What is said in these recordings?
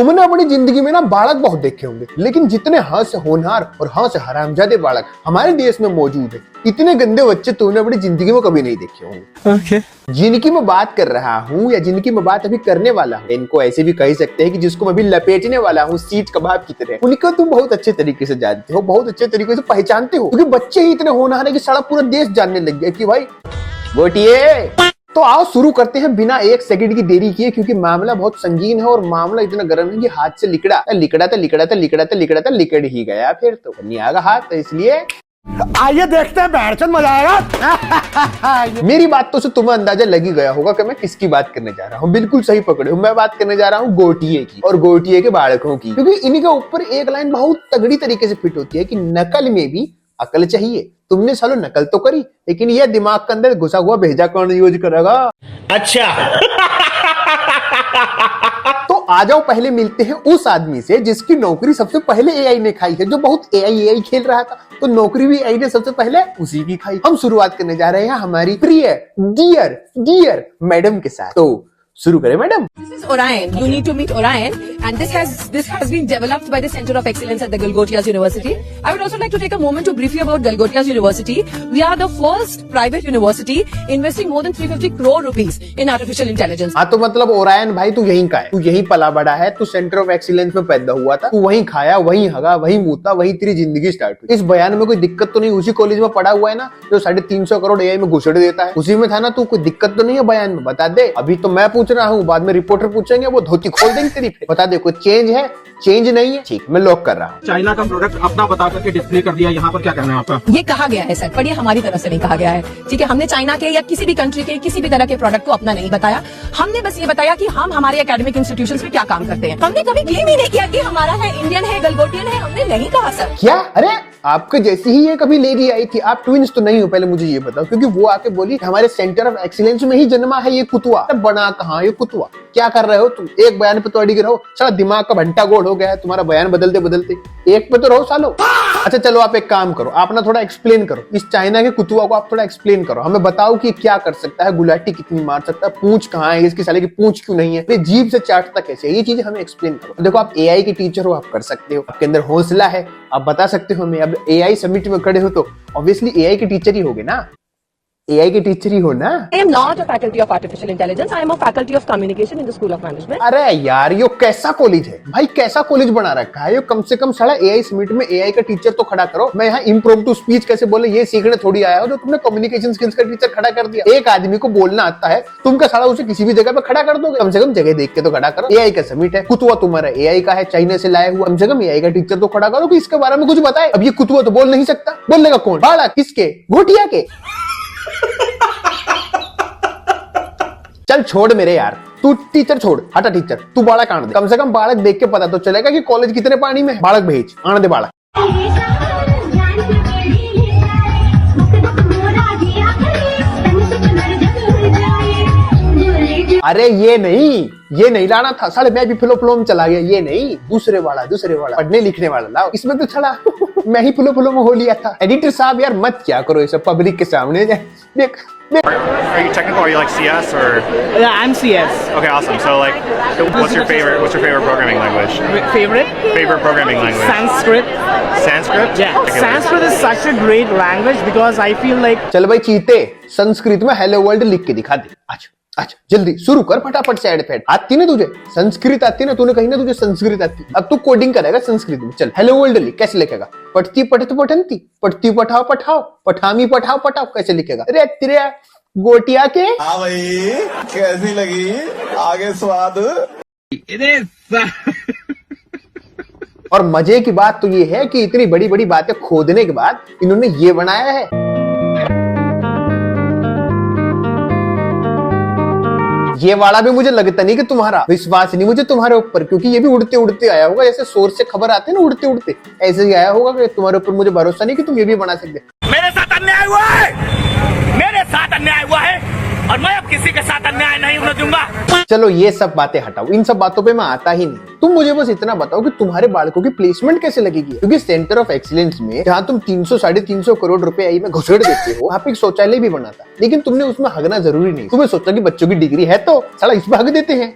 तुमने अपनी जिंदगी में ना बालक बहुत देखे होंगे, लेकिन जितने हाँ से होनहार और हाँ से हरामजादे बालक हमारे देश में मौजूद है, इतने गंदे बच्चे तुमने अपनी जिंदगी में कभी नहीं देखे होंगे। Okay. जिनकी मैं बात कर रहा हूँ या जिनकी मैं बात अभी करने वाला हूँ, इनको ऐसे भी कह सकते हैं कि जिसको मैं अभी लपेटने वाला हूँ सीच कबाब की तरह, उनको तुम बहुत अच्छे तरीके से जानते हो, बहुत अच्छे तरीके से पहचानते हो, क्योंकि बच्चे ही इतने होनहार है कि सारा पूरा देश जानने लग गया कि भाई गोटिए। तो आओ शुरू करते हैं बिना एक सेकंड की देरी किए, क्योंकि मामला बहुत संगीन है और मामला इतना गर्म है कि हाथ से लिकड़ ही गया, फिर तो नहीं आएगा हाथ, तो इसलिए आइए देखते हैं, बैठ मजा आएगा। मेरी बातों से तुम्हें अंदाजा लगी गया होगा कि मैं किसकी बात करने जा रहा हूँ। बिल्कुल सही पकड़े हो, मैं बात करने जा रहा हूँ गोटिए की और गोटिए के बालकों की, क्योंकि इन्हीं के ऊपर एक लाइन बहुत तगड़ी तरीके से फिट होती है कि नकल में भी अकल चाहिए। तुमने सालो नकल तो करी, लेकिन यह दिमाग के अंदर घुसा हुआ भेजा कौन यूज करेगा। अच्छा। तो आ जाओ पहले मिलते हैं उस आदमी से जिसकी नौकरी सबसे पहले एआई ने खाई है, जो बहुत एआई खेल रहा था, तो नौकरी भी एआई ने सबसे पहले उसी की खाई। हम शुरुआत करने जा रहे हैं हमारी प्रिय डियर मैडम के साथ। तो शुरू करें madam. This is Orion. You need to meet Orion, and this has been developed by the Center of Excellence at the Galgotias University. I would also like to take a moment to brief you about Galgotias University. We are the first private university investing more than 350 crore rupees in artificial intelligence. हाँ, तो मतलब Orion भाई तू यहीं का है, तू यहीं पला बड़ा है, तू सेंटर ऑफ एक्सीलेंस में पैदा हुआ था, तू वहीं खाया, वहीं हगा, वहीं मूता, वहीं तेरी जिंदगी स्टार्ट हुई। इस बयान में कोई दिक्कत तो नहीं? उसी कॉलेज में पढ़ा हुआ है ना जो 350 करोड़ एआई में घुसेड़ देता है, उसी में था ना तू? कोई दिक्कत तो नहीं है बयान में? बता दे। अभी तो मैं पूछ रहा हूँ, बाद में रिपोर्टर पूछेंगे, वो धोती खोल देंगे तेरी। बता दे कोई चेंज है? चेंज नहीं है, ठीक, मैं लॉक कर रहा हूँ। चाइना का प्रोडक्ट अपना बता करके डिस्प्ले कर दिया, यहाँ पर क्या कहना है आपका? ये कहा गया है सर, पर ये हमारी तरफ से नहीं कहा गया है, ठीक है? हमने चाइना के या किसी भी कंट्री के किसी भी तरह के प्रोडक्ट को अपना नहीं बताया। हमने बस ये बताया कि हम हमारे एकेडमिक इंस्टीट्यूशंस में क्या काम करते हैं। हमने कभी क्लेम ही नहीं किया कि हमारा है इंडियन है, गलगोटियन है, हमने नहीं कहा सर। क्या? अरे आपके जैसी ही ये कभी लेडी आई थी। आप ट्विंस तो नहीं हो, पहले मुझे ये बताओ, क्योंकि वो आके बोली हमारे सेंटर ऑफ एक्सीलेंस में ही जन्मा है ये कुतुआ। बना कहाँ ये कुतुआ? क्या कर रहे हो तुम? एक बयान पे तो अड़ी रहो, सारा दिमाग का घंटा गोड़ हो गया है तुम्हारा, बयान बदलते बदलते एक पे तो रहो सालो। अच्छा चलो आप एक काम करो, आप ना थोड़ा एक्सप्लेन करो इस चाइना के कुतुआ को, आप थोड़ा एक्सप्लेन करो, हमें बताओ कि क्या कर सकता है, गुलाटी कितनी मार सकता है, पूंछ कहाँ है इसकी, साले की पूंछ क्यों नहीं है, जीभ से चाटता कैसे है, ये चीजें हमें एक्सप्लेन करो। देखो आप एआई के टीचर हो, आप कर सकते हो, आपके अंदर हौसला है, आप बता सकते हो हमें। अब एआई समिट में खड़े हो तो ऑब्वियसली एआई के टीचर ही होगे ना, एआई के टीचर ही हो ना। I am not a faculty of artificial intelligence. I am a faculty of communication in the School of Management. अरे यार ये कैसा कॉलेज है भाई, कैसा कॉलेज बना रखा है ये? कम से कम साला एआई समिट में एआई का टीचर तो खड़ा करो। मैं यहाँ इम्प्रोम्प्टू स्पीच कैसे बोले ये सीखने थोड़ी आया हो, जो तुमने कम्युनिकेशन स्किल्स का टीचर खड़ा कर दिया। एक आदमी को बोलना आता है, तुम क्या साला उसे किसी भी जगह पे खड़ा कर दोगे? कम से कम जगह देख के तो खड़ा करो। एआई का समिट है, कुतुआ तुम्हारा एआई का है, चाइना से लाया हुआ, कम से कम एआई का टीचर तो खड़ा करो कि इसके बारे में कुछ बताए। अब ये कुतुआ तो बोल नहीं सकता, बोलने का कौन? बाड़ा किसके? घोटिया के? चल छोड़ मेरे यार, तू टीचर छोड़, हटा टीचर, तू बालक आने दे। कम से कम बालक देख के पता तो चलेगा कि कॉलेज कितने पानी में है। बालक भेज, आने दे बालक। अरे ये नहीं लाना था साले, मैं भी फ्लो में चला गया। ये नहीं, दूसरे वाला पढ़ने लिखने वाला लाओ। इसमें तो छड़ा मैं ही फ्लो में हो लिया था। एडिटर साहब यार मत क्या करो ये सब पब्लिक के सामने। देख Are you technical? Are you like CS or? Yeah, I'm CS. Okay, awesome. So like, what's your favorite programming language? Favorite programming language? Sanskrit. Sanskrit? Yeah. Okay, Sanskrit is such a great language because I feel like. चल भाई चीते, संस्कृत में hello world लिख के दिखा दे। अच्छा जल्दी शुरू कर फटाफट से। एड फैड आती ना तुझे? संस्कृत आती ना? तूने कही ना तुझे संस्कृत आती। अब तू कोडिंग करेगा संस्कृत में। चल हेलो वर्ल्ड लिख, कैसे लिखेगा? पढ़ती पठत पठंती, पढ़ती पठाओ पठाओ, पठामी पठाओ पठाओ, कैसे लिखेगा? अरे तेरे गोटिया के। हाँ भाई कैसी लगी आगे स्वाद? और मजे की बात तो ये है कि इतनी बड़ी बड़ी बातें खोदने के बाद इन्होंने ये बनाया है। ये वाला भी मुझे लगता नहीं कि तुम्हारा विश्वास नहीं मुझे तुम्हारे ऊपर, क्योंकि ये भी उड़ते उड़ते आया होगा, जैसे सोर्स से खबर आते हैं ना उड़ते उड़ते, ऐसे ही आया होगा कि तुम्हारे ऊपर मुझे भरोसा नहीं कि तुम ये भी बना सकते। मेरे साथ अन्याय हुआ है और मैं अब किसी के साथ अन्याय नहीं होने दूंगा। चलो ये सब बातें हटाओ, इन सब बातों पे मैं आता ही नहीं। तुम मुझे बस इतना बताओ कि तुम्हारे बालकों की प्लेसमेंट कैसे लगेगी, क्योंकि सेंटर ऑफ एक्सीलेंस में जहाँ तुम 300-350 करोड़ रुपए आई में घुसेड़ देते हो, वहाँ पे एक शौचालय भी बना था, लेकिन तुमने उसमें हगना जरूरी नहीं, तुम्हें सोचा कि बच्चों की डिग्री है तो साला इसमें हग देते हैं।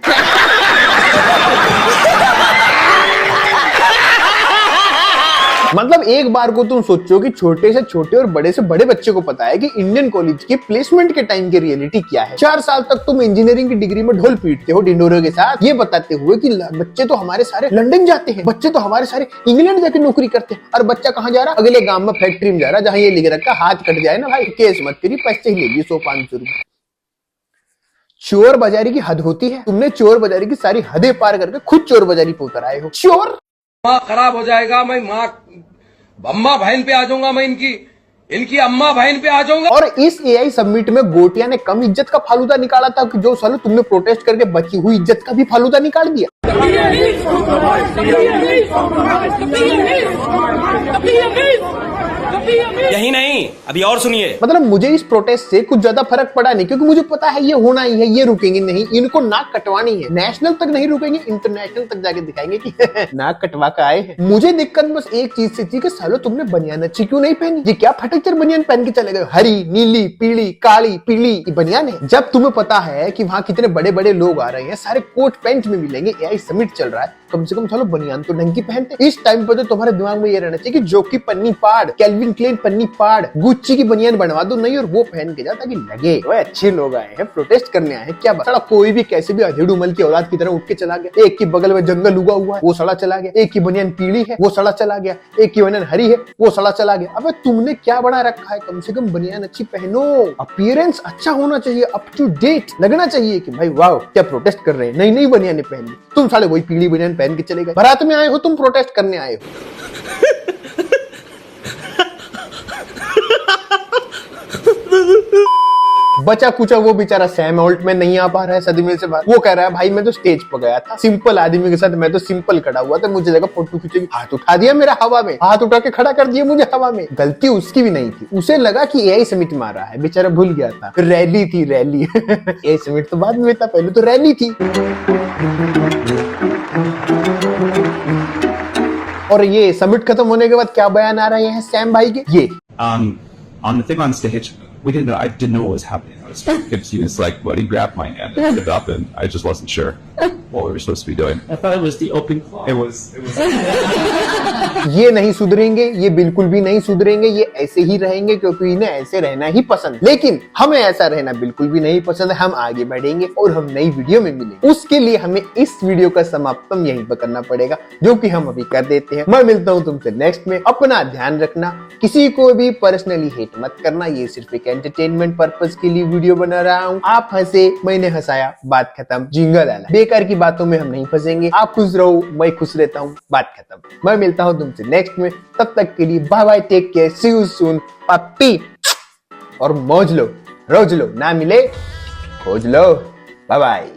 मतलब एक बार को तुम सोचो कि छोटे से छोटे और बड़े से बड़े बच्चे को पता है कि इंडियन कॉलेज के प्लेसमेंट के टाइम की रियलिटी क्या है। 4 साल तक तुम इंजीनियरिंग की डिग्री में ढोल पीटते हो डिंडोरे के साथ, ये बताते हुए कि बच्चे तो हमारे सारे लंदन जाते हैं, बच्चे तो हमारे सारे इंग्लैंड जाके नौकरी करते हैं, और बच्चा कहाँ जा रहा? अगले गांव में फैक्ट्री में जा रहा, जहाँ ये लिख रखा हाथ कट जाए ना भाई केस मत करिए, पैसे ही ले लिए 100-500 रुपए। चोर बाजारी की हद होती है, तुमने चोर बाजारी की सारी हदें पार करके खुद चोर बाजारी पे उतर आए हो। चोर माँ खराब हो जाएगा, मैं माँ अम्मा बहन पे आ जाऊंगा, मैं इनकी अम्मा बहन पे आ जाऊंगा। और इस एआई समिट में गोटिया ने कम इज्जत का फालूदा निकाला था कि जो सालों तुमने प्रोटेस्ट करके बची हुई इज्जत का भी फालूदा निकाल दिया। यही नहीं, अभी और सुनिए। मतलब मुझे इस प्रोटेस्ट से कुछ ज्यादा फर्क पड़ा नहीं, क्योंकि मुझे पता है ये होना ही है, ये रुकेंगे नहीं, इनको नाक कटवानी है। नेशनल तक नहीं रुकेंगे, इंटरनेशनल तक जाके दिखाएंगे कि नाक कटवा कर आए हैं। मुझे दिक्कत बस एक चीज से थी कि सालों तुमने बनियान अच्छी क्यों नहीं पहनी? ये क्या फटकचर बनियान पहन के चले गए? हरी, नीली, पीली, काली, पीली बनियान है। जब तुम्हें पता है कि वहाँ कितने बड़े बड़े लोग आ रहे हैं, सारे कोट पैंट में मिलेंगे, एआई समिट चल रहा है, कम से कम चलो बनियान तो ढंग की पहनते। इस टाइम पे तो तुम्हारे दिमाग में ये रहना चाहिए कि जोकी पन्नी पाड़, कैल्विन क्लेन पन्नी पाड़, गुच्ची की बनियान बनवा दो नहीं, और वो पहन के जा ताकि लगे वो अच्छे लोग आए हैं, प्रोटेस्ट करने आए हैं। क्या बड़ा कोई भी कैसे भी अधेड़ उमल की औलाद की तरह उठ के चला गया। एक की बगल में जंगल उगा हुआ है, वो सड़ा चला गया। एक की बनियान पीली है, वो सड़ा चला गया। एक की बनियान हरी है, वो सड़ा चला गया। अबे तुमने क्या बना रखा है? कम से कम बनियान अच्छी पहनो, अपीयरेंस अच्छा होना चाहिए, अप टू डेट लगना चाहिए कि भाई वाह क्या प्रोटेस्ट कर रहे हैं, नई नई बनियान पहन ली। तुम साले वही पीली बनियान पहन के चले गए। बारात में आए हो तुम, प्रोटेस्ट करने आए हो। बचा कुचा वो बेचारा सैम ऑल्टमैन नहीं आ पा रहा है सदमे से बाहर। वो कह रहा है भाई मैं तो स्टेज पर गया था, सिंपल आदमी के साथ मैं तो सिंपल खड़ा हुआ था, मुझे लगा फोटो खींचेगी, हाथ उठा दिया मेरा हवा में, हाथ उठा के खड़ा कर दिया मुझे हवा में। गलती उसकी भी नहीं थी, उसे लगा कि एआई समिट में आ रहा है, बेचारा भूल गया था रैली थी रैली। एआई समिट तो बाद में था, पहले तो रैली थी। और ये समिट खत्म होने के बाद क्या बयान आ रहे हैं सैम भाई के? ये on the thing on stage, I didn't know what was happening. I was confused. Like, when he grabbed my hand and stood up, and I just wasn't sure what we were supposed to be doing. I thought it was the opening. It was. ये नहीं सुधरेंगे, ये बिल्कुल भी नहीं सुधरेंगे, ये ऐसे ही रहेंगे क्योंकि इन्हें ऐसे रहना ही पसंद। लेकिन हमें ऐसा रहना बिल्कुल भी नहीं पसंद है। हम आगे बढ़ेंगे और हम नई वीडियो में मिलेंगे। उसके लिए हमें इस वीडियो का समापन यहीं पर करना पड़ेगा, जो कि हम अभी कर देते हैं। मैं मिलता हूँ तुमसे नेक्स्ट में। अपना ध्यान रखना, किसी को भी पर्सनली हेट मत करना, ये सिर्फ एक एंटरटेनमेंट पर्पस के लिए वीडियो बना रहा हूँ। आप हंसे, मैंने हंसाया, बात खत्म, जिंगल आला। बेकार की बातों में हम नहीं फंसेंगे। आप खुश रहो, मैं खुश रहता हूँ, बात खत्म। मैं मिलता हूँ तुमसे नेक्स्ट में, तब तक के लिए bye bye, take care, see you soon, पप्पी। और मौज लो, रोज लो, ना मिले खोज लो। Bye bye.